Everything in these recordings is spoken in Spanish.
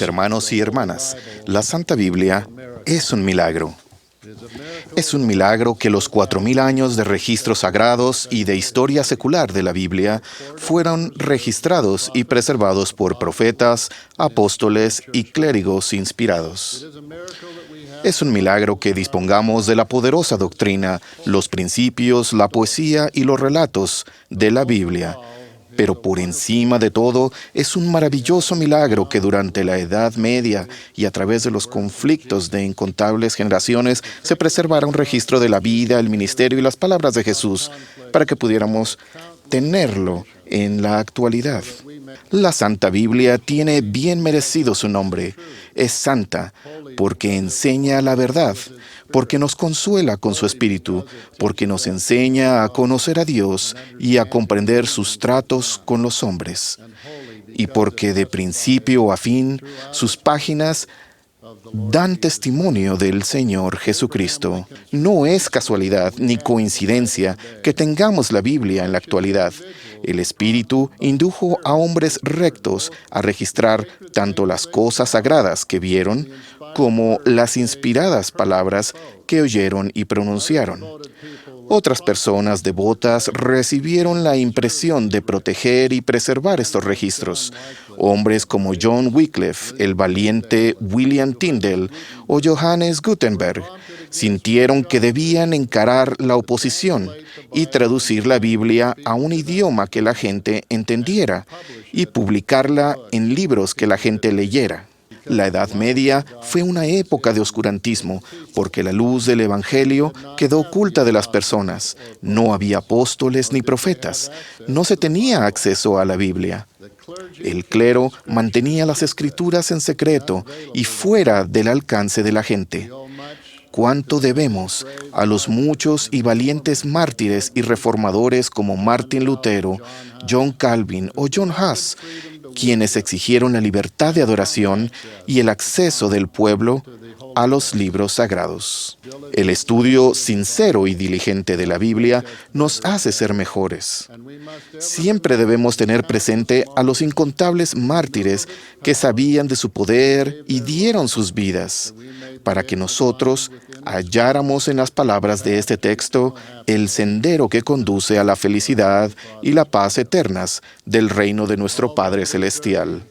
Hermanos y hermanas, la Santa Biblia es un milagro. Es un milagro que los 4000 años de registros sagrados y de historia secular de la Biblia fueron registrados y preservados por profetas, apóstoles y clérigos inspirados. Es un milagro que dispongamos de la poderosa doctrina, los principios, la poesía y los relatos de la Biblia. Pero por encima de todo, es un maravilloso milagro que durante la Edad Media y a través de los conflictos de incontables generaciones se preservara un registro de la vida, el ministerio y las palabras de Jesús para que pudiéramos tenerlo en la actualidad. La Santa Biblia tiene bien merecido su nombre. Es santa porque enseña la verdad, porque nos consuela con su espíritu, porque nos enseña a conocer a Dios y a comprender sus tratos con los hombres, y porque de principio a fin sus páginas dan testimonio del Señor Jesucristo. No es casualidad ni coincidencia que tengamos la Biblia en la actualidad. El Espíritu indujo a hombres rectos a registrar tanto las cosas sagradas que vieron como las inspiradas palabras que oyeron y pronunciaron. Otras personas devotas recibieron la impresión de proteger y preservar estos registros. Hombres como John Wycliffe, el valiente William Tyndale o Johannes Gutenberg sintieron que debían encarar la oposición y traducir la Biblia a un idioma que la gente entendiera y publicarla en libros que la gente leyera. La Edad Media fue una época de oscurantismo, porque la luz del Evangelio quedó oculta de las personas. No había apóstoles ni profetas. No se tenía acceso a la Biblia. El clero mantenía las Escrituras en secreto y fuera del alcance de la gente. ¿Cuánto debemos a los muchos y valientes mártires y reformadores como Martín Lutero, John Calvin o John Huss, quienes exigieron la libertad de adoración y el acceso del pueblo a los libros sagrados? El estudio sincero y diligente de la Biblia nos hace ser mejores. Siempre debemos tener presente a los incontables mártires que sabían de su poder y dieron sus vidas, para que nosotros halláramos en las palabras de este texto el sendero que conduce a la felicidad y la paz eternas del reino de nuestro Padre Celestial.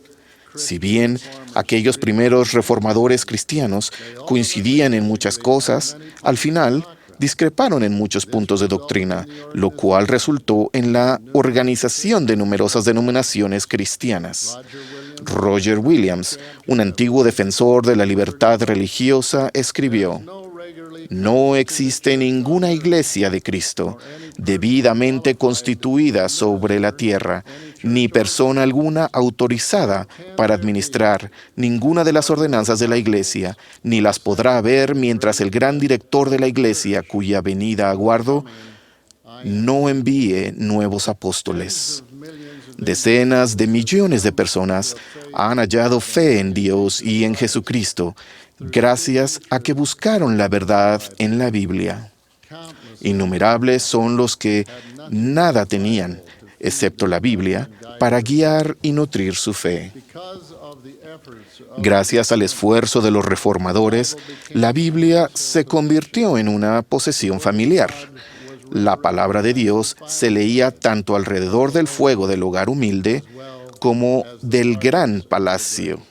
Si bien aquellos primeros reformadores cristianos coincidían en muchas cosas, al final discreparon en muchos puntos de doctrina, lo cual resultó en la organización de numerosas denominaciones cristianas. Roger Williams, un antiguo defensor de la libertad religiosa, escribió: "No existe ninguna iglesia de Cristo debidamente constituida sobre la tierra, ni persona alguna autorizada para administrar ninguna de las ordenanzas de la iglesia, ni las podrá haber mientras el gran director de la iglesia, cuya venida aguardo, no envíe nuevos apóstoles". Decenas de millones de personas han hallado fe en Dios y en Jesucristo, gracias a que buscaron la verdad en la Biblia. Innumerables son los que nada tenían, excepto la Biblia, para guiar y nutrir su fe. Gracias al esfuerzo de los reformadores, la Biblia se convirtió en una posesión familiar. La palabra de Dios se leía tanto alrededor del fuego del hogar humilde como del gran palacio.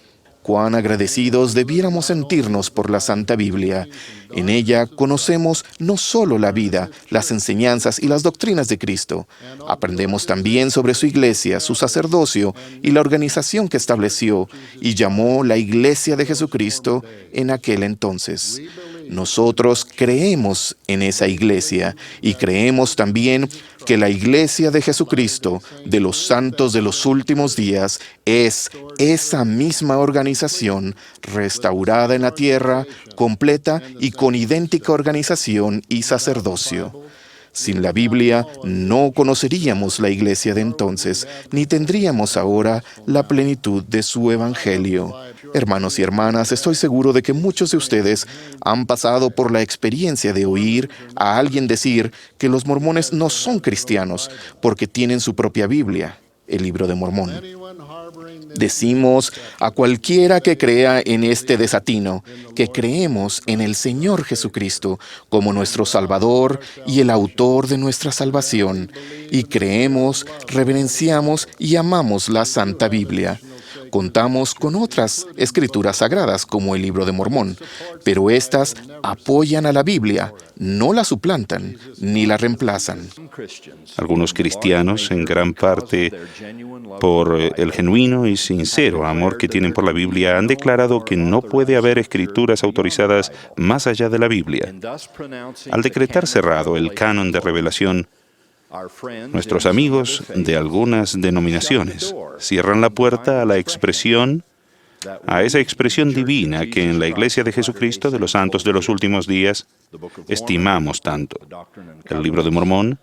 Cuán agradecidos debiéramos sentirnos por la Santa Biblia. En ella conocemos no solo la vida, las enseñanzas y las doctrinas de Cristo. Aprendemos también sobre su iglesia, su sacerdocio y la organización que estableció y llamó la Iglesia de Jesucristo en aquel entonces. Nosotros creemos en esa iglesia y creemos también que la Iglesia de Jesucristo, de los santos de los últimos días, es esa misma organización restaurada en la tierra, completa y con idéntica organización y sacerdocio. Sin la Biblia no conoceríamos la Iglesia de entonces, ni tendríamos ahora la plenitud de su Evangelio. Hermanos y hermanas, estoy seguro de que muchos de ustedes han pasado por la experiencia de oír a alguien decir que los mormones no son cristianos porque tienen su propia Biblia. el Libro de Mormón. Decimos a cualquiera que crea en este desatino que creemos en el Señor Jesucristo como nuestro Salvador y el autor de nuestra salvación, y creemos, reverenciamos y amamos la Santa Biblia. Contamos con otras escrituras sagradas como el Libro de Mormón, pero estas apoyan a la Biblia, no la suplantan ni la reemplazan. Algunos cristianos, en gran parte por el genuino y sincero amor que tienen por la Biblia, han declarado que no puede haber escrituras autorizadas más allá de la Biblia. Al decretar cerrado el canon de revelación, nuestros amigos de algunas denominaciones cierran la puerta a esa expresión divina que en la Iglesia de Jesucristo de los Santos de los Últimos Días estimamos tanto. El Libro de Mormón,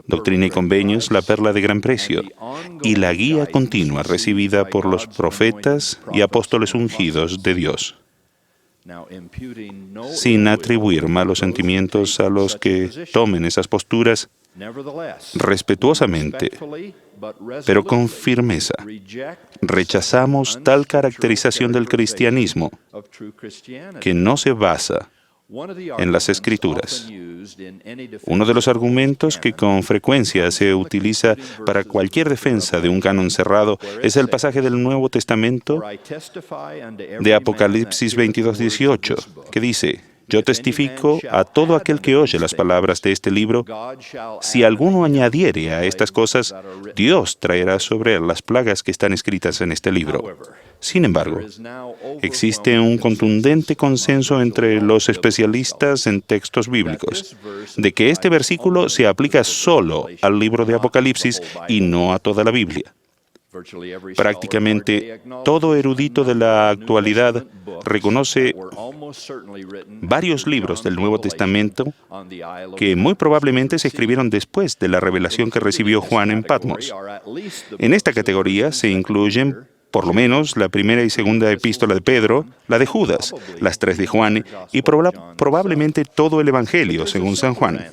Doctrina y Convenios, la perla de gran precio, y la guía continua recibida por los profetas y apóstoles ungidos de Dios. Sin atribuir malos sentimientos a los que tomen esas posturas, respetuosamente, pero con firmeza, rechazamos tal caracterización del cristianismo que no se basa en las Escrituras. Uno de los argumentos que con frecuencia se utiliza para cualquier defensa de un canon cerrado es el pasaje del Nuevo Testamento de Apocalipsis 22:18, que dice: «Yo testifico a todo aquel que oye las palabras de este libro, si alguno añadiere a estas cosas, Dios traerá sobre él las plagas que están escritas en este libro». Sin embargo, existe un contundente consenso entre los especialistas en textos bíblicos de que este versículo se aplica solo al libro de Apocalipsis y no a toda la Biblia. Prácticamente todo erudito de la actualidad reconoce varios libros del Nuevo Testamento que muy probablemente se escribieron después de la revelación que recibió Juan en Patmos. En esta categoría se incluyen por lo menos la primera y segunda epístola de Pedro, la de Judas, las 3 de Juan y probablemente todo el Evangelio según San Juan.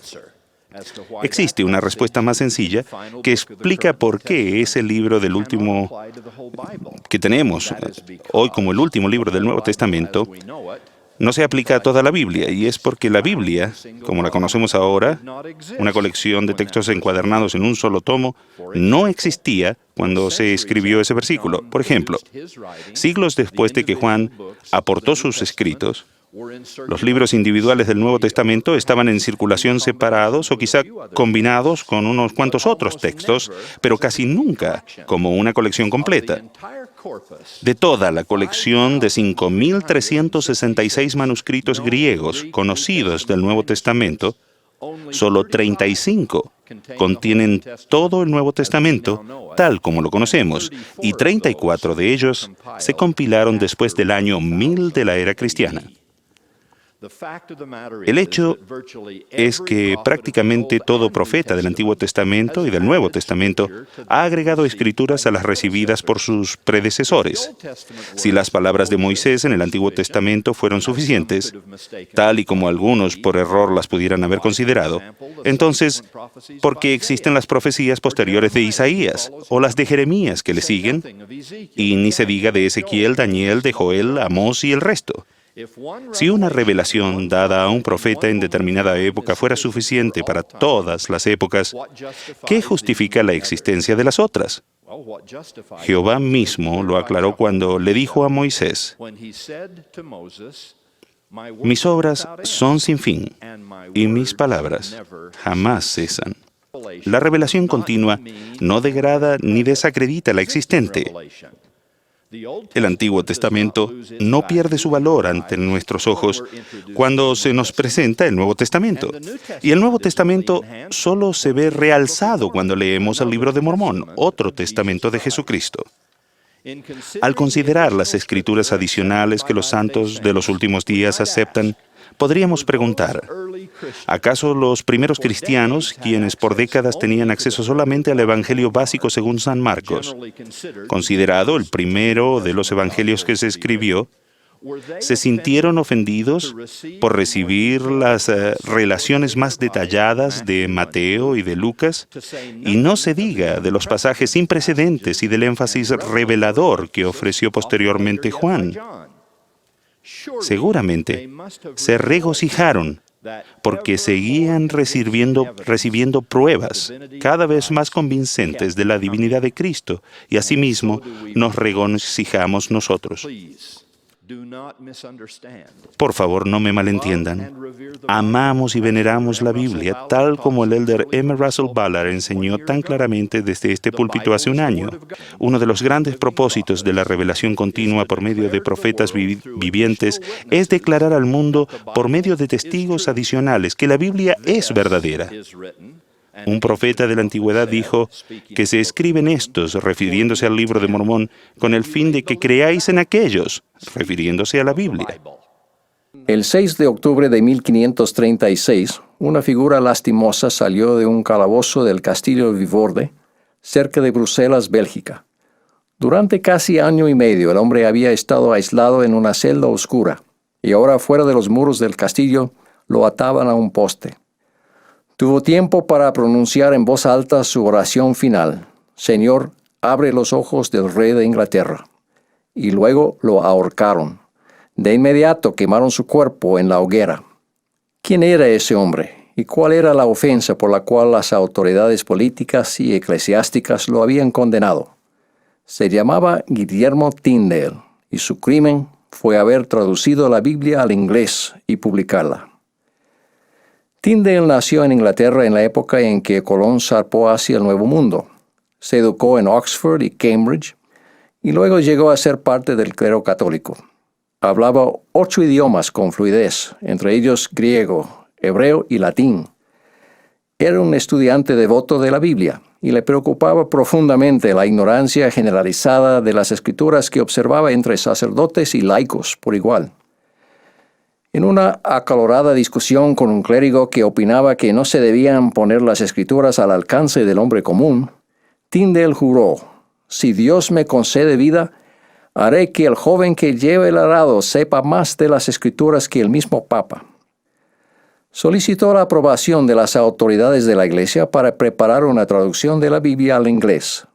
Existe una respuesta más sencilla que explica por qué ese libro del último que tenemos hoy como el último libro del Nuevo Testamento no se aplica a toda la Biblia, y es porque la Biblia, como la conocemos ahora, una colección de textos encuadernados en un solo tomo, no existía cuando se escribió ese versículo. Por ejemplo, siglos después de que Juan aportó sus escritos, los libros individuales del Nuevo Testamento estaban en circulación separados o quizá combinados con unos cuantos otros textos, pero casi nunca como una colección completa. De toda la colección de 5.366 manuscritos griegos conocidos del Nuevo Testamento, solo 35 contienen todo el Nuevo Testamento tal como lo conocemos, y 34 de ellos se compilaron después del año 1000 de la era cristiana. El hecho es que prácticamente todo profeta del Antiguo Testamento y del Nuevo Testamento ha agregado escrituras a las recibidas por sus predecesores. Si las palabras de Moisés en el Antiguo Testamento fueron suficientes, tal y como algunos por error las pudieran haber considerado, entonces, ¿por qué existen las profecías posteriores de Isaías o las de Jeremías que le siguen? Y ni se diga de Ezequiel, Daniel, de Joel, Amós y el resto. Si una revelación dada a un profeta en determinada época fuera suficiente para todas las épocas, ¿qué justifica la existencia de las otras? Jehová mismo lo aclaró cuando le dijo a Moisés: «Mis obras son sin fin, y mis palabras jamás cesan». La revelación continua no degrada ni desacredita la existente. El Antiguo Testamento no pierde su valor ante nuestros ojos cuando se nos presenta el Nuevo Testamento. Y el Nuevo Testamento solo se ve realzado cuando leemos el Libro de Mormón, otro testamento de Jesucristo. Al considerar las escrituras adicionales que los santos de los últimos días aceptan, podríamos preguntar: ¿acaso los primeros cristianos, quienes por décadas tenían acceso solamente al Evangelio básico según San Marcos, considerado el primero de los evangelios que se escribió, ¿Se sintieron ofendidos por recibir las relaciones más detalladas de Mateo y de Lucas? Y no se diga de los pasajes sin precedentes y del énfasis revelador que ofreció posteriormente Juan. Seguramente se regocijaron porque seguían recibiendo pruebas cada vez más convincentes de la divinidad de Cristo, y asimismo nos regocijamos nosotros. Por favor, no me malentiendan. Amamos y veneramos la Biblia, tal como el elder M. Russell Ballard enseñó tan claramente desde este púlpito hace un año. Uno de los grandes propósitos de la revelación continua por medio de profetas vivientes es declarar al mundo, por medio de testigos adicionales, que la Biblia es verdadera. Un profeta de la antigüedad dijo que se escriben estos, refiriéndose al libro de Mormón, con el fin de que creáis en aquellos, refiriéndose a la Biblia. El 6 de octubre de 1536, una figura lastimosa salió de un calabozo del castillo Vivorde, cerca de Bruselas, Bélgica. Durante casi año y medio, el hombre había estado aislado en una celda oscura, y ahora fuera de los muros del castillo lo ataban a un poste. Tuvo tiempo para pronunciar en voz alta su oración final: Señor, abre los ojos del rey de Inglaterra. Y luego lo ahorcaron. De inmediato quemaron su cuerpo en la hoguera. ¿Quién era ese hombre? ¿Y cuál era la ofensa por la cual las autoridades políticas y eclesiásticas lo habían condenado? Se llamaba Guillermo Tyndale, y su crimen fue haber traducido la Biblia al inglés y publicarla. Tyndale nació en Inglaterra en la época en que Colón zarpó hacia el Nuevo Mundo. Se educó en Oxford y Cambridge, y luego llegó a ser parte del clero católico. Hablaba 8 idiomas con fluidez, entre ellos griego, hebreo y latín. Era un estudiante devoto de la Biblia, y le preocupaba profundamente la ignorancia generalizada de las Escrituras que observaba entre sacerdotes y laicos por igual. En una acalorada discusión con un clérigo que opinaba que no se debían poner las Escrituras al alcance del hombre común, Tyndale juró: si Dios me concede vida, haré que el joven que lleve el arado sepa más de las Escrituras que el mismo Papa. Solicitó la aprobación de las autoridades de la Iglesia para preparar una traducción de la Biblia al inglés,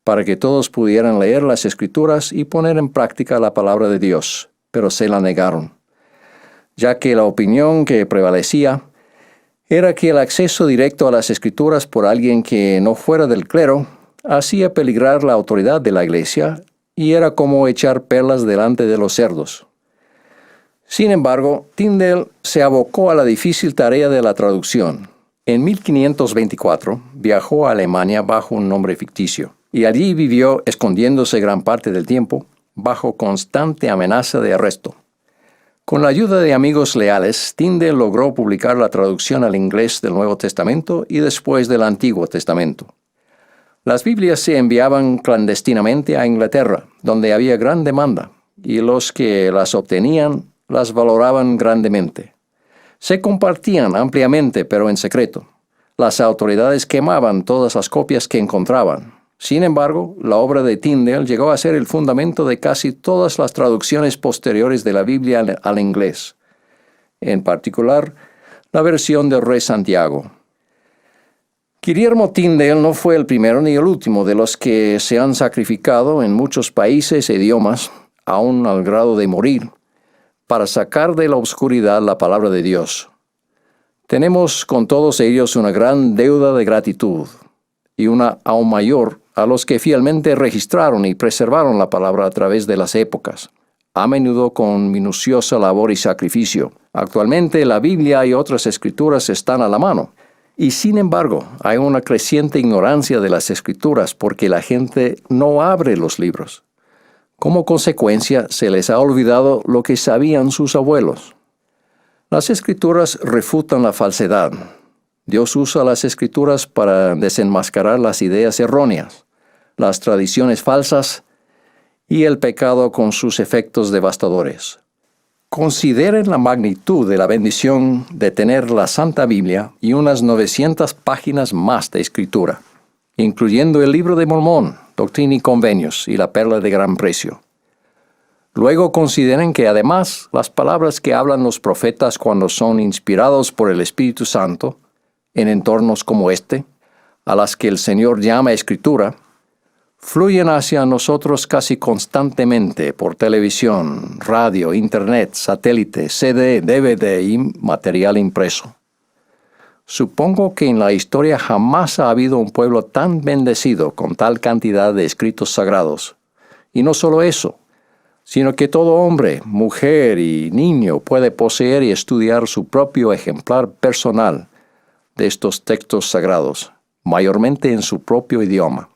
para que todos pudieran leer las Escrituras y poner en práctica la palabra de Dios, pero se la negaron, ya que la opinión que prevalecía era que el acceso directo a las Escrituras por alguien que no fuera del clero hacía peligrar la autoridad de la Iglesia y era como echar perlas delante de los cerdos. Sin embargo, Tyndale se abocó a la difícil tarea de la traducción. En 1524 viajó a Alemania bajo un nombre ficticio, y allí vivió escondiéndose gran parte del tiempo bajo constante amenaza de arresto. Con la ayuda de amigos leales, Tyndale logró publicar la traducción al inglés del Nuevo Testamento y después del Antiguo Testamento. Las Biblias se enviaban clandestinamente a Inglaterra, donde había gran demanda, y los que las obtenían las valoraban grandemente. Se compartían ampliamente, pero en secreto. Las autoridades quemaban todas las copias que encontraban. Sin embargo, la obra de Tyndale llegó a ser el fundamento de casi todas las traducciones posteriores de la Biblia al inglés, en particular la versión del Rey Santiago. Guillermo Tyndale no fue el primero ni el último de los que se han sacrificado en muchos países e idiomas, aún al grado de morir, para sacar de la oscuridad la palabra de Dios. Tenemos con todos ellos una gran deuda de gratitud, y una aún mayor a los que fielmente registraron y preservaron la palabra a través de las épocas, a menudo con minuciosa labor y sacrificio. Actualmente la Biblia y otras escrituras están a la mano, y sin embargo hay una creciente ignorancia de las escrituras porque la gente no abre los libros. Como consecuencia, se les ha olvidado lo que sabían sus abuelos. Las escrituras refutan la falsedad. Dios usa las escrituras para desenmascarar las ideas erróneas, las tradiciones falsas y el pecado con sus efectos devastadores. Consideren la magnitud de la bendición de tener la Santa Biblia y unas 900 páginas más de escritura, incluyendo el Libro de Mormón, Doctrina y Convenios y la Perla de Gran Precio. Luego consideren que además las palabras que hablan los profetas cuando son inspirados por el Espíritu Santo, en entornos como este, a las que el Señor llama Escritura, fluyen hacia nosotros casi constantemente por televisión, radio, internet, satélite, CD, DVD y material impreso. Supongo que en la historia jamás ha habido un pueblo tan bendecido con tal cantidad de escritos sagrados. Y no solo eso, sino que todo hombre, mujer y niño puede poseer y estudiar su propio ejemplar personal de estos textos sagrados, mayormente en su propio idioma.